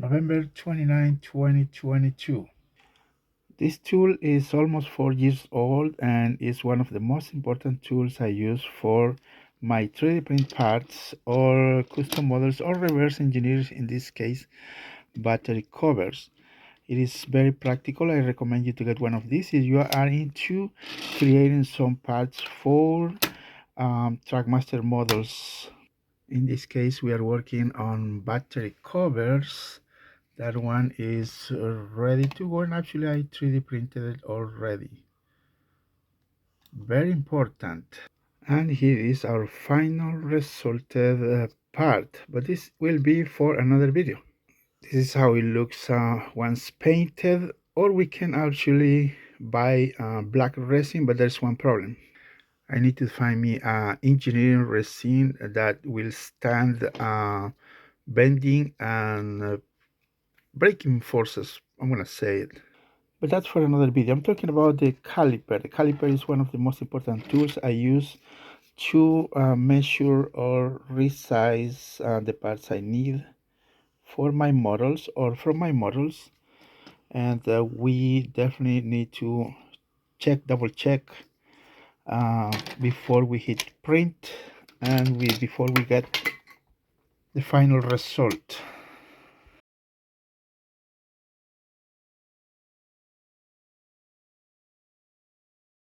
November 29, 2022. This tool is almost 4 years old and is one of the most important tools I use for my 3D print parts or custom models or reverse engineers, in this case battery covers. It is very practical. I recommend you to get one of these if you are into creating some parts for Trackmaster models. In this case, we are working on battery covers. That one is ready to go, and actually I 3D printed it already. Very important. And here is our final resulted part, but this will be for another video. This is how it looks once painted, or we can actually buy black resin, but there's one problem. I need to find me engineering resin that will stand bending and breaking forces, I'm gonna say it. But that's for another video. I'm talking about the caliper. The caliper is one of the most important tools I use to measure or resize the parts I need for my models or from my models. And we definitely need to double check before we hit print and before we get the final result.